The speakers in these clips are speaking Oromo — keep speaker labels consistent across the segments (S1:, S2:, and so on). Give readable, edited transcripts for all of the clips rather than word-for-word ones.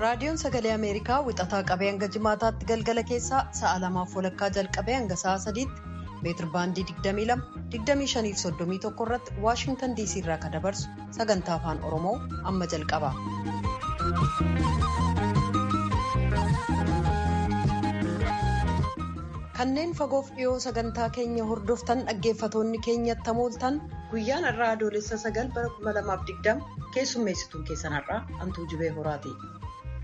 S1: Raadiyoon Sagalee Ameerikaa wixataa qabee hanga jimaataatti galgala keessaa sa'a 2:00 jalqabee hanga sa'a 3tti meetir baandii 22-25-31 irratti Waashingtan DC irraa kan dabarsu sagantaa afaan Oromoo amma jalqaba. Kanneen fagoof dhiyoo sagantaa keenya hordoftan dhaggeeffatoonni keenyatti hamooltan guyyaan har'aa adoolessa 9 bara 2020 keessummeessituun keessan har'aa Antuu Jibee Horaati.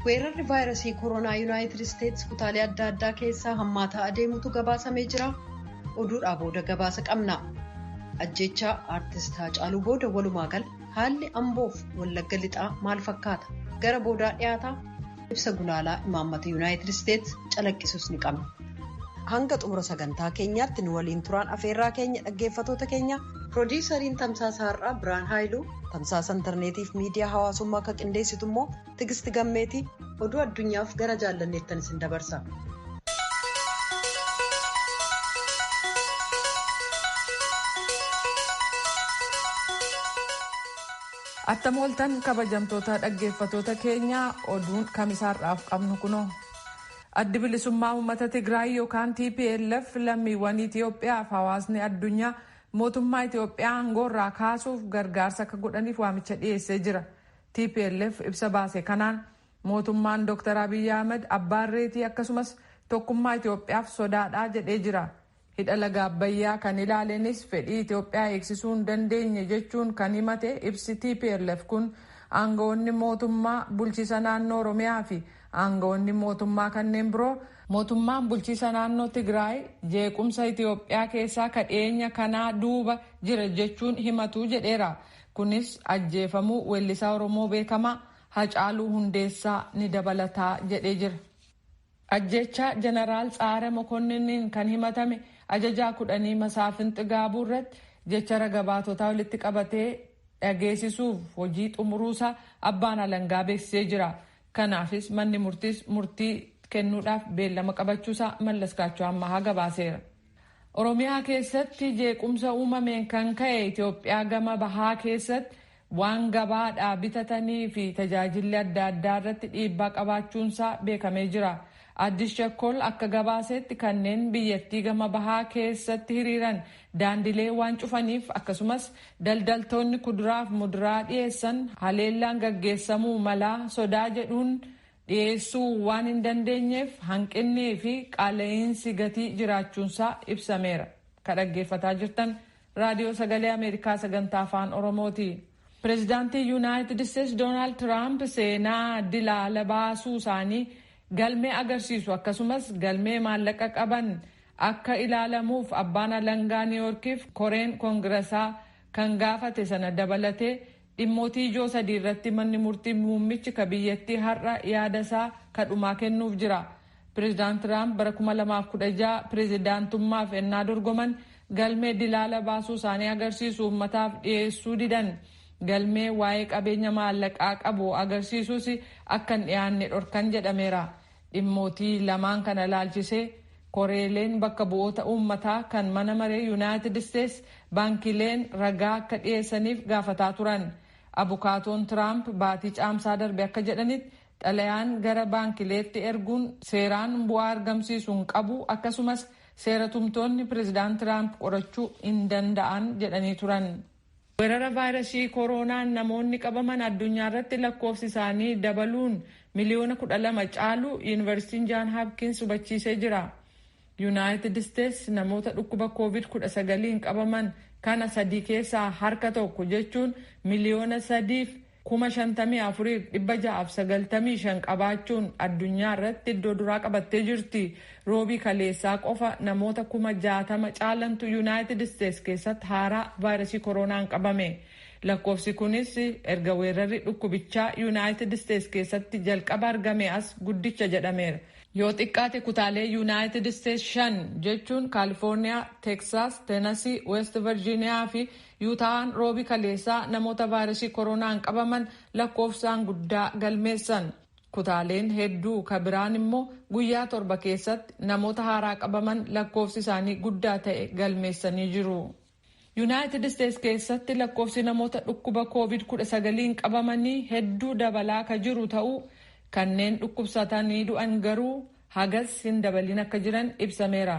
S1: Weerarri vaayirasii koronaa Yuunaayitid Isteetsi kutaalee adda addaa keessaa hammaataa adeemutu gabaasamee jira. Oduudhaa booda gabaasa qabna. Ajjeechaa aartist Haacaaluu booda walumaa gala haalli Amboof Wallagga Lixaa maal fakkaata? Gara boodaa dhiyaataa ibsa gulaalaa imaammata Yuunaayitid Isteetsi calaqqisus ni qabna. Hanga xumura sagantaa keenyaatti nu waliin turaan afeerraa keenya dhaggeeffatoota keenya. Piroodyusariin Tamsaasa Har'aa Biraan Haayiluu, Tamsaasa Intarneetiif miidiyaa hawaasummaa akka qindeessitu immoo Tigisti Gammeetii oduu addunyaaf gara jaallanneettan isin dabarsa.
S2: Attam ooltan kabajamtoota dhaggeeffatoota keenya oduun kamisaarraaf qabnu kunoo. Addi bilisummaa uummata Tigraay yookaan TPLF lammiiwwan Itoophiyaaf hawaasni addunyaa mootummaa Itoophiyaa aangoorraa kaasuuf gargaarsa akka godhaniif waamicha dhiyeessee jira. TPLF ibsa baase kanaan mootummaan Dr. Abiy Ahmed abbaan reetii akkasumas tokkummaa Itoophiyaaf sodaadhaa jedhee jira. Hidha laga Abbayyaa kan ilaalenis fedhii Itoophiyaa eegsisuu hin dandeenye jechuun kan himate ibsi TPLF kun aangawoonni mootummaa bulchiisa naannoo Oromiyaa fi aangawoonni mootummaa kanneen biroo mootummaan bulchiisa naannoo Tigraay jeequmsa Itoophiyaa keessaa kadheenya kanaa duuba jira jechuun himatu jedheera. Kunis ajjeefamuu weellisaa Oromoo beekamaa Haacaaluu Hundeessaa ni dabalataa jedhee jira. Ajjeechaa Jeneraal Tsaare Mokonniiniin kan himatame ajajaa 10 Masaafinti Gaabuu irratti jecha ragabaatotaa walitti qabatee dhageessisuuf hojii xumuruusaa abbaan alangaa beeksisee jira. Kanaafis manni murtii kennuudhaaf beellama qabachuusaa Mallaskaachoo ammaa gabaaseera. Oromiyaa keessatti jeequmsa uumameen kan ka'e Itoophiyaa gama bahaa keessatti waan gabaadhaa bitatanii fi tajaajilli adda addaa irratti dhiibbaa qabaachuunsaa beekamee jira. Addis Shakkol akka gabaasetti kanneen biyyattii gama bahaa keessatti hiriiran daandilee waan cufaniif akkasumas daldaltoonni kuduraaf muduraa dhiyeessan haleellaan gaggeessamuu malaa sodaa jedhuun dhiyeessuu waan hin dandeenyeef hanqinnii fi qaala'insi gatii jiraachuunsaa ibsameera. Kan dhaggeeffataa jirtan raadiyoo sagalee Ameerikaa sagantaa afaan Oromooti. Pireezidaantii Yuunaayitid Isteetsi Doonaald Tiraamp seenaa dilaala baasuu isaanii galmee agarsiisu akkasumas galmee maallaqa qaban akka ilaalamuuf abbaan alangaa niiwuorkiif koreen koongiresaa kan gaafate sana dabalatee dhimmootii ijoo 3 irratti manni murtii muummichi ka biyyattii har'a yaadasaa kadhumaa kennuuf jira. Pireezidaant Tiraamp bara 2016 pireezidaantummaaf ennaa dorgoman galmee dilaala baasuu isaanii agarsiisu uummataaf dhiyeessuu didan. Galmee waa'ee qabeenya maallaqaa qabu agarsiisuus akka hin dhiyaanne dhorkan jedhameera. Dhimmootii lamaan kana ilaalchisee koreeleen bakka bu'oota uummataa kan mana maree Yuunaayitid Isteetsi baankileen ragaa akka dhiyeessaniif gaafataa turan. Abukaatoon Tiraamp baatii caamsaa darbe akka jedhanitti xalayaan gara baankileetti erguun seeraan bu'aa argamsiisuu hin qabu akkasumas seera tumtoonni pireezidaant Tiraamp qorachuu hin danda'an jedhanii turan. Weerara vaayirasii koronaan namoonni qabaman addunyaa irratti lakkoofsi isaanii dabaluun miliyoona 12 caalu yuunivarsiitiin Jaan Hapkins hubachiisee jira. Yuunaayitid Isteetsi namoota dhukkuba COVID-19 qabaman kana 3 keessaa harka tokko jechuun miliyoona 3,54,695 qabaachuun addunyaa irratti iddoo duraa qabattee jirti. Roobii kaleessaa qofa namoota 60,000 caalantu Yuunaayitid Isteetsi keessatti haaraa vaayirasii koronaan qabame. Lakkoofsi kunis erga weerarri dhukkubichaa Yuunaayitid Isteetsi keessatti jalqaba argame as guddicha jedhameera. Yoo xiqqaate kutaalee Yuunaayitid Isteetsi 5 jechuun Kaalifoorniyaa, Teeksaas, Teenasii, Weest Virjiiniyaa fi Yuutaan roobii kaleessaa namoota vaayirasii koronaan qabaman lakkoofsaan guddaa galmeessan. Kutaaleen hedduu ka biraan immoo guyyaa 7 keessatti namoota haaraa qabaman lakkoofsi isaanii guddaa ta'e galmeessanii jiru. Yuunaayitid Isteetsi keessatti lakkoofsi namoota dhukkuba COVID-19 qabamanii hedduu dabalaa ka jiru ta'uu kanneen dhukkubsatanii du'an garuu hagas hin dabalin akka jiran ibsameera.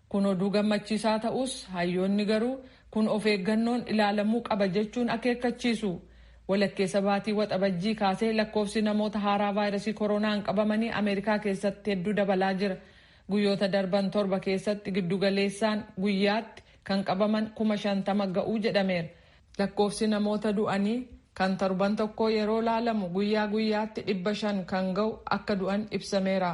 S2: Kun oduu gammachiisaa ta'us hayyoonni garuu kun of eeggannoon ilaalamuu qaba jechuun akeekkachiisu. Walakkeessa baatii waxabajjii kaasee lakkoofsi namoota haaraa vaayirasii koronaan qabamanii Ameerikaa keessatti hedduu dabalaa jira. Guyyoota darban 7 keessatti giddugaleessaan guyyaatti kan qabaman 50,000 ga'uu jedhameera. Lakkoofsi namoota du'anii kan torban tokko yeroo laalamu guyyaa guyyaatti 500 kan ga'u akka du'an ibsameera.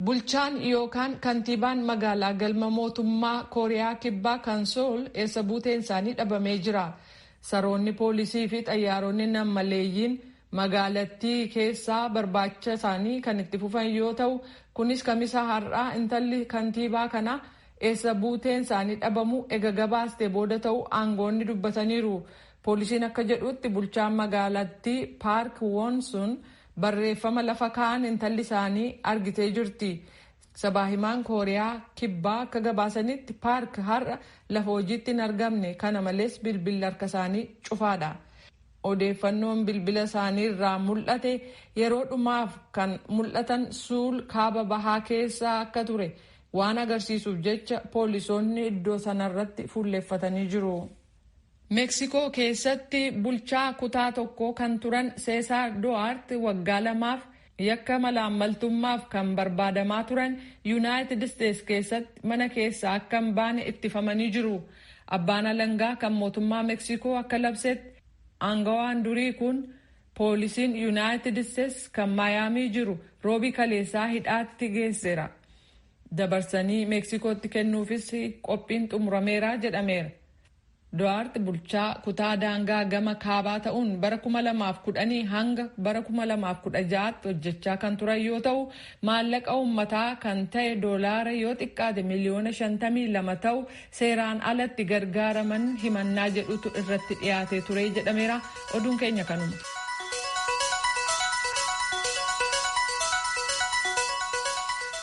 S2: Bulchaan yookaan kantiibaan magaalaa galma mootummaa Kooriyaa Kibbaa kan Sool eessa buuteen isaanii dhabamee jira. Saroonni poolisii fi xayyaaronni nammaleeyyiin magaalattii keessaa barbaacha isaanii kan itti fufan yoo ta'u, kunis kamisa har'aa intalli kantiibaa kana eessa buuteen isaanii dhabamu ega gabaastee booda ta'u aangoonni dubbataniiru. Poolisiin akka jedhutti bulchaan magaalattii Paark Woonsun barreeffama lafa kaa'an intalli isaanii argitee jirti. Sabaa himaan Kooriyaa Kibbaa akka gabaasanitti Paark har'a lafa hojiitti hin argamne, kana malees bilbilli harka isaanii cufaadha. Odeeffannoon bilbila isaanii irraa mul'ate yeroo dhumaaf kan mul'atan Suul kaaba bahaa keessaa akka ture waan agarsiisuuf jecha poolisoonni iddoo sanarratti fuulleeffatanii jiru. Meeksikoo keessatti bulchaa kutaa tokko kan turan Seesaar Duwaart waggaa 2 yakka malaammaltummaaf kan barbaadamaa turan Yuunaayitid Isteets keessatti mana keessaa akka hin baane ittifamanii jiru. Abbaan alangaa kan mootummaa Meeksikoo akka labsetti aangawaan durii kun poolisiin Yuunaayitid Isteets kan Maayaamii jiru roobii kaleessaa hidhaatti geesseera. Dabarsanii Meeksikootti kennuufis qophiin xumurameera jedhameera. Duwaart bulchaa kutaa daangaa gama kaabaa ta'uun bara 2010 hanga bara 2016 hojjechaa kan turan yoo ta'u, maallaqa uummataa kan ta'e doolaara yoo xiqqaate miliyoona 52 ta'u seeraan alatti gargaaraman himannaa jedhutu irratti dhiyaatee ture jedhameera. Oduun keenya kanuma.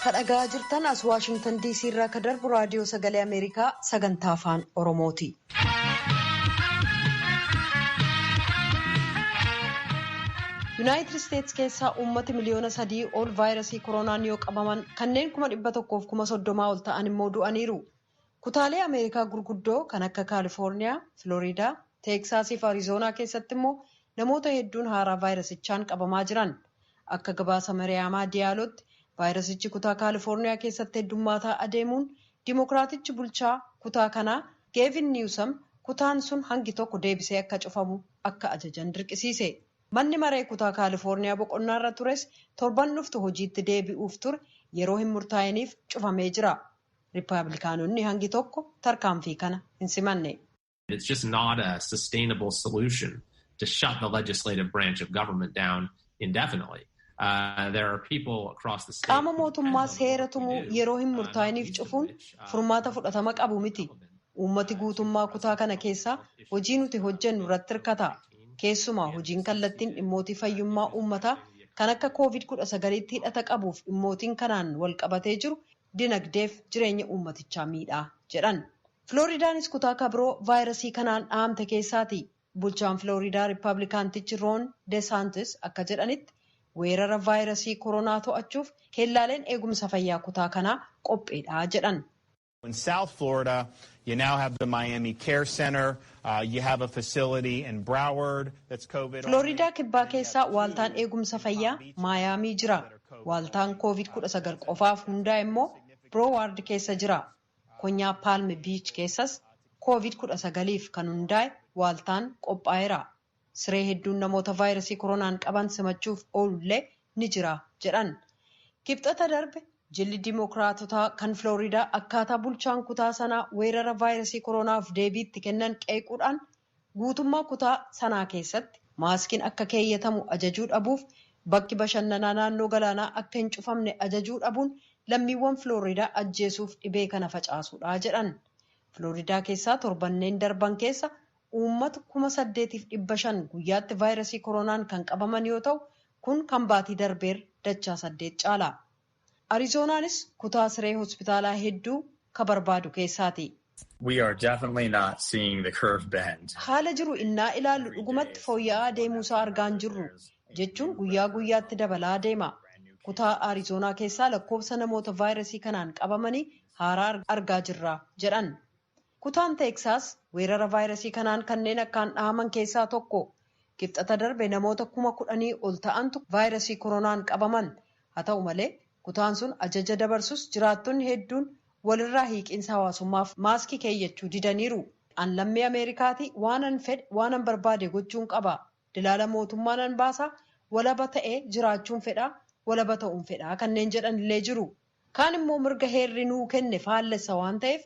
S1: Kadhagaa jirtan as Waashingtan DC irraa ka darbu raadiyoo sagalee Ameerikaa sagantaa afaan Oromooti. Yuunaayitid Isteets keessaa uummati miliyoona 3 ol vaayirasii koronaan yoo qabaman kanneen 130,030 ol ta'an immoo du'aniiru. Kutaalee Ameerikaa gurguddoo kan akka Kaalifoorniyaa, Filooriidaa, Teeksaasii fi Arizoonaa keessatti immoo namoota hedduun haaraa vaayirasichaan qabamaa jiran. Akka gabaasa Mariyaamaa Diyaalootti vaayirasichi kutaa Kaalifoorniyaa keessatti heddummaataa adeemuun Dimookiraatichi bulchaa kutaa kanaa Geevin Niwusam kutaan sun hangi tokko deebisee akka cufamu akka ajajan dirqisiise. Manni maree kutaa Kaalifoorniyaa boqonnaarra tures torban dhuftu hojiitti deebi'uuf ture yeroo hin murtaa'iniif cufamee jira. Riippaabilikaanonni hangi tokko tarkaanfii kana hin simanne.
S3: It's just not a sustainable solution to shut the legislative branch of government down indefinitely. There are people across the state.
S1: Qaama mootummaa seera tumuu yeroo hin murtaa'iniif cufuun furmaata fudhatama qabu miti. Uummati guutummaa kutaa kana keessaa hojii nuti hojjennu irratti hirkata. Keessumaa hojiin kallattiin dhimmootii fayyummaa uummataa kan akka COVID-19 tti hidhata qabuuf dhimmootiin kanaan wal qabatee jiru dinagdeef jireenya uummatichaa miidhaa jedhan. Filooriidaanis kutaa kabiroo vaayirasii kanaan dhahamte keessaati. Bulchaan Filooriidaa Riippaabilikaantichi Roon Desaantis akka jedhanitti weerara vaayirasii koronaa to'achuuf keellaaleen eegumsa fayyaa kutaa kanaa qopheedha jedhan.
S4: In South Florida, you now have the Miami Care Center. You have a facility in Broward that's COVID.
S1: Florida kibbaa keessaa waaltaan eegumsa fayyaa Maayaamii jira. Waaltaan COVID-19 qofaaf hundaa'e immoo Broward keessa jira. Konyaa Palm Beach keessas COVID-19f kan hundaa'e waaltaan qophaa'eera. Siree hedduun namoota vaayirasii koronaan qaban simachuuf oolullee ni jira jedhan. Kibxata darbe jilli Dimookiraatotaa kan Filooriidaa akkaataa bulchaan kutaa sanaa weerara vaayirasii koronaaf deebiitti kennan qeequudhaan guutummaa kutaa sanaa keessatti maaskiin akka keeyyatamu ajajuu dhabuuf bakki bashannanaa naannoo galaanaa akka hin cufamne ajajuu dhabuun lammiiwwan Filooriidaa ajjeesuuf dhibee kana facaasuudha jedhan. Filooriidaa keessaa torbanneen darban keessa uummata 8,500 guyyaatti vaayirasii koronaan kan qabaman yoo ta'u kun kan baatii darbeer dachaa 8 caala. Arizoonaanis kutaa siree hospitaalaa hedduu ka barbaadu keessaati.
S5: We are definitely not seeing the curve bend.
S1: Haala jiru innaa ilaallu dhugumatti fooyya'aa deemuusaa argaan jirru jechuun guyyaa guyyaatti dabalaa deema. kutaa Arizoonaa keessaa lakkoofsa namoota vaayirasii kanaan qabamanii haaraa argaa jirra jedhan. Kutaan Teeksaas weerara vaayirasii kanaan kanneen akkaan dhahaman keessaa tokko. Kibxata darbe namoota 10,000 ol ta'antu vaayirasii koronaan qabaman. Haa ta'u malee kutaan sun ajaja dabarsus jiraattonni hedduun walirraa hiiqiinsa hawaasummaaf maaskii keeyyachuu didaniiru. An lammii Ameerikaati waanan fedhe waanan barbaade gochuun qaba. Dilaala mootummaanan baasa walaba ta'ee jiraachuun fedha walaba ta'uun fedha kanneen jedhan illee jiru. Kaan immoo mirga heerri nuu kenne faallessa waan ta'eef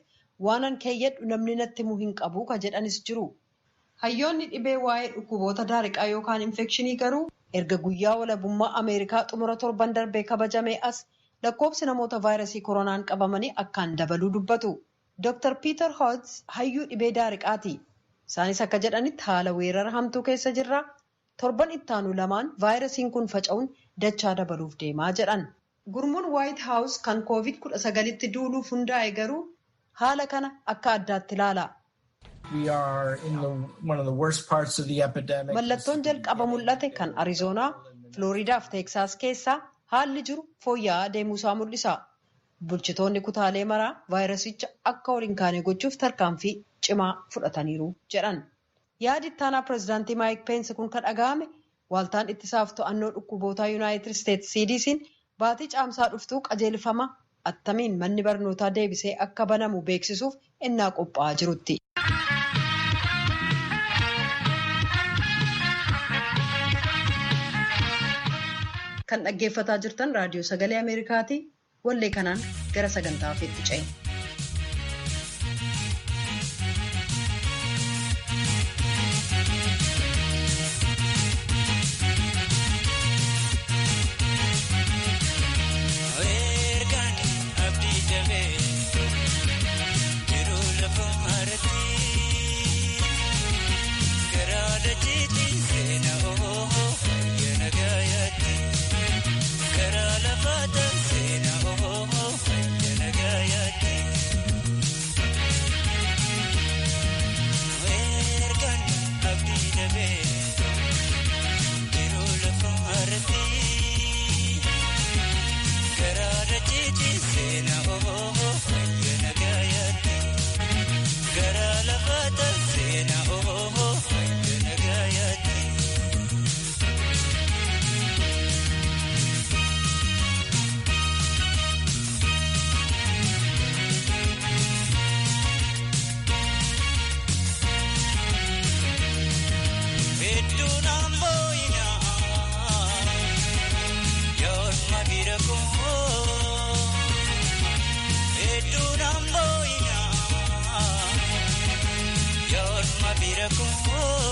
S1: waanan keeyyadhu namni natti himuu hin qabu ka jedhanis jiru. Hayyoonni dhibee waa'ee dhukkuboota daariqaa yookaan infekshinii garuu erga guyyaa walabummaa Ameerikaa xumura torban darbee kabajamee as lakkoofsi namoota vaayirasii koronaan qabamanii akkaan dabaluu dubbatu. Dr. Peter Hodges hayyuu dhibee daariqaati. Isaanis akka jedhanitti haala weerara hamtuu keessa jirra. Torban ittaanu lamaan vaayirasiin kun faca'uun dachaa dabaluuf deemaa jedhan. Gurmuun White House kan COVID-19tti duuluuf hundaa'e garuu haala kana akka addaatti ilaala. Mallattoon jalqaba mul'ate kan Arizoonaa, Floriidaa fi Teeksaas keessaa haalli jiru fooyya'aa deemuusaa mul'isa. Bulchitoonni kutaalee maraa vaayirasicha akka ol hin kaane gochuuf tarkaanfii cimaa fudhataniiru jedhan. Yaadi ittaanaa pireezidaantii Maayik Peensi kun kan dhaga'ame waaltaan ittisaaf to'annoo dhukkubootaa Yuunaayitid Isteetsi CDC'n baatii caamsaa dhuftuu qajeelfama attamiin manni barnootaa deebisee akka banamu beeksisuuf innaa qophaa'aa jirutti. Kan dhaggeeffataa jirtan raadiyoo sagalee Ameerikaati. Wallee kanaan gara sagantaa ofiitti ce'e.
S6: Miracle.